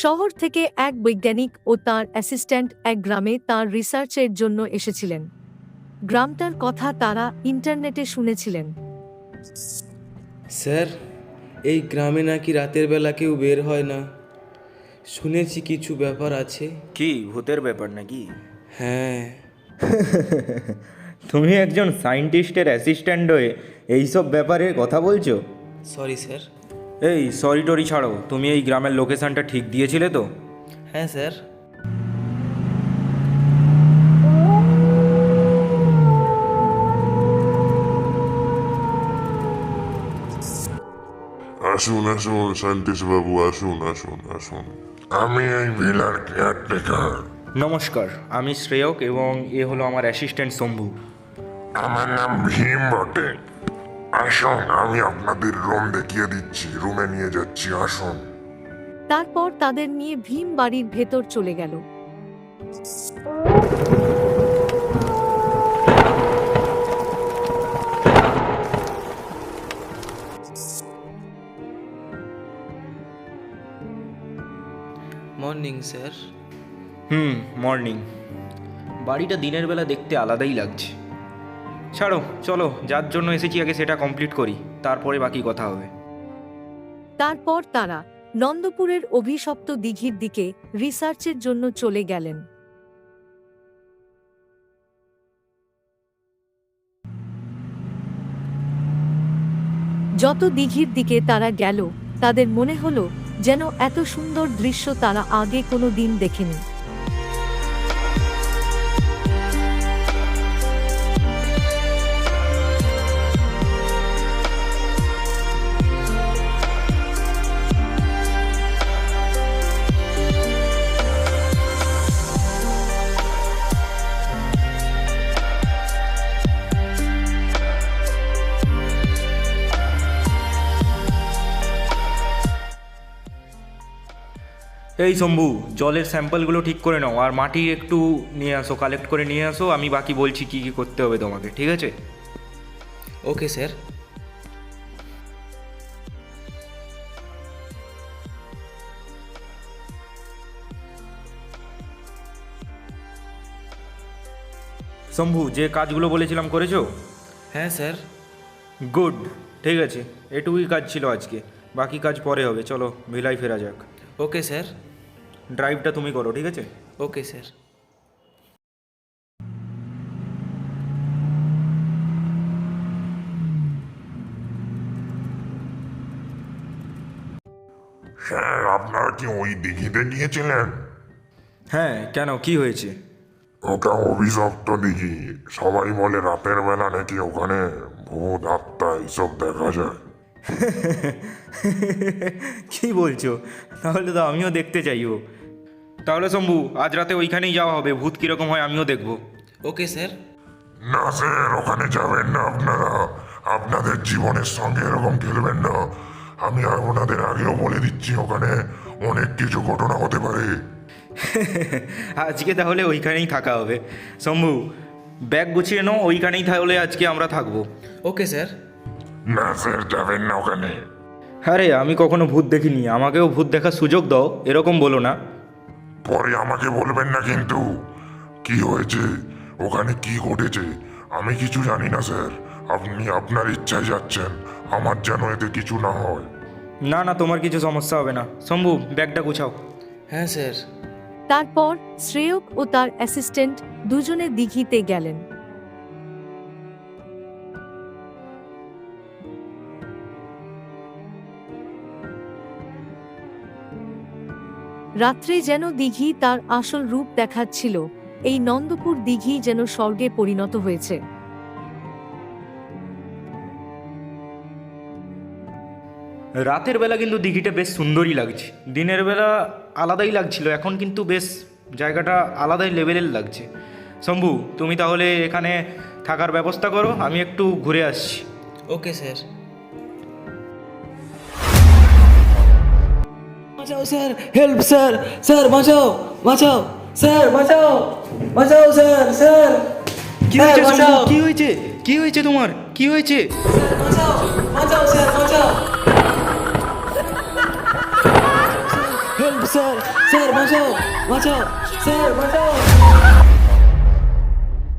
শহর থেকে এক বৈজ্ঞানিক ও তার অ্যাসিস্ট্যান্ট এক গ্রামে তার রিসার্চের জন্য এসেছিলেন। গ্রামটার কথা তারা ইন্টারনেটে শুনেছিলেন। স্যার, এই গ্রামে নাকি রাতের বেলা কেউ বের হয় না। শুনেছি কিছু ব্যাপার আছে। কি ভূতের ব্যাপার নাকি? হ্যাঁ। তুমি একজন সায়েন্টিস্টের অ্যাসিস্ট্যান্ট হয়ে এইসব ব্যাপারে কথা বলছো? Sorry sir. এই সরি টরি ছাড়ো, তুমি এই গ্রামের লোকেশনটা ঠিক দিয়েছিলে তো? হ্যাঁ স্যার। আসুন আসুন সায়েন্টিস্ট বাবু, আসুন আসুন আসুন। আমি এই ভিলার কেয়ারটেকার। নমস্কার, আমি শ্রেয়ক এবং এ হলো আমার অ্যাসিস্ট্যান্ট শম্ভু। আমার নাম ভীম বটে। আসুন, আমি আপনাদের রুম দেখিয়ে দিচ্ছি, রুমে নিয়ে যাচ্ছি, আসুন। তারপর তাদের নিয়ে ভীম বাড়ির ভেতর চলে গেল। Morning sir. মর্নিং। বাড়িটা দিনের বেলা দেখতে আলাদাই লাগছে। ছাড়ো, চলো যার জন্য এসেছি আগে সেটা কমপ্লিট করি, তারপরে বাকি কথা হবে। তারপর তারা নন্দপুরের অভিশপ্ত দিঘির দিকে রিসার্চের জন্য চলে গেলেন। যত দিঘির দিকে তারা গেল, তাদের মনে হলো যেন এত সুন্দর দৃশ্য তারা আগে কোনো দিন দেখেনি। এই শম্ভু, জলের স্যাম্পলগুলো ঠিক করে নাও আর মাটি একটু নিয়ে আসো, কালেক্ট করে নিয়ে আসো। আমি বাকি বলছি কী কী করতে হবে তোমাকে, ঠিক আছে? Okay sir. শম্ভু, যে কাজগুলো বলেছিলাম করেছো? হ্যাঁ স্যার। গুড, ঠিক আছে, এটুকুই কাজ ছিল আজকে, বাকি কাজ পরে হবে। চলো ভিলায় ফেরা যাক। Okay sir. ড্রাইভটা তুমি করো, ঠিক আছে? Okay sir. স্যার, আপনারা কি ওই দিঘিতে গিয়েছিলেন? হ্যাঁ, কেন, কি হয়েছে? ওটা অভিশপ্ত দিঘি। সবাই বলে রাতের বেলা নাকি ওখানে ভূত আত্মা এইসব দেখা যায়। কি বলছো? তাহলে তো আমিও দেখতে চাইবো। তাহলে শম্ভু, আজ রাতে ওইখানেই যাওয়া হবে, ভূত কীরকম হয় আমিও দেখবো। Okay sir. না স্যার, ওখানে যাবেন না আপনারা। আপনাদের জীবনের সঙ্গে এরকম খেলবেন না। আমি আপনাদের আগেও বলে দিচ্ছি, ওখানে অনেক কিছু ঘটনা হতে পারে। আজকে তাহলে ওইখানেই থাকা হবে। শম্ভু, ব্যাগ গুছিয়ে নাও, ওইখানেই তাহলে আজকে আমরা থাকবো। Okay sir. না স্যার, যাবেন না ওখানে। আরে, আমি কখনো ভূত দেখিনি, আমাকেও ভূত দেখার সুযোগ দাও, এরকম বলো না। পরে আমাকে বলবেন না কিন্তু। কি হয়েছে, ওখানে কি ঘটেছে আমি কিছু জানি না স্যার। আপনি আপনার ইচ্ছায় যাচ্ছেন, আমার যেন এতে কিছু না হয়। না না, তোমার কিছু সমস্যা হবে না। শম্ভু, ব্যাগটা গুছাও। হ্যাঁ স্যার। তারপর শ্রেয়ক ও তার অ্যাসিস্ট্যান্ট দুজনে দিঘিতে গেলেন। রাত্রে যেন দিঘি তার আসল রূপ দেখাচ্ছিল। এই নন্দপুর দিঘি যেন স্বর্গে পরিণত হয়েছে। রাতের বেলা কিন্তু দিঘিটা বেশ সুন্দরই লাগছে, দিনের বেলা আলাদাই লাগছিল, এখন কিন্তু বেশ জায়গাটা আলাদাই লেভেলের লাগছে। শম্ভু, তুমি তাহলে এখানে থাকার ব্যবস্থা করো, আমি একটু ঘুরে আসছি। Okay sir. বাঁচাও স্যার, হেল্প স্যার, স্যার বাঁচাও, বাঁচাও স্যার, বাঁচাও, বাঁচাও স্যার, স্যার। কি হয়েছে শম্ভু? কি হয়েছে? কি হয়েছে তোমার? কি হয়েছে? বাঁচাও, বাঁচাও স্যার, বাঁচাও। হেল্প স্যার স্যার বাঁচাও বাঁচাও স্যার বাঁচাও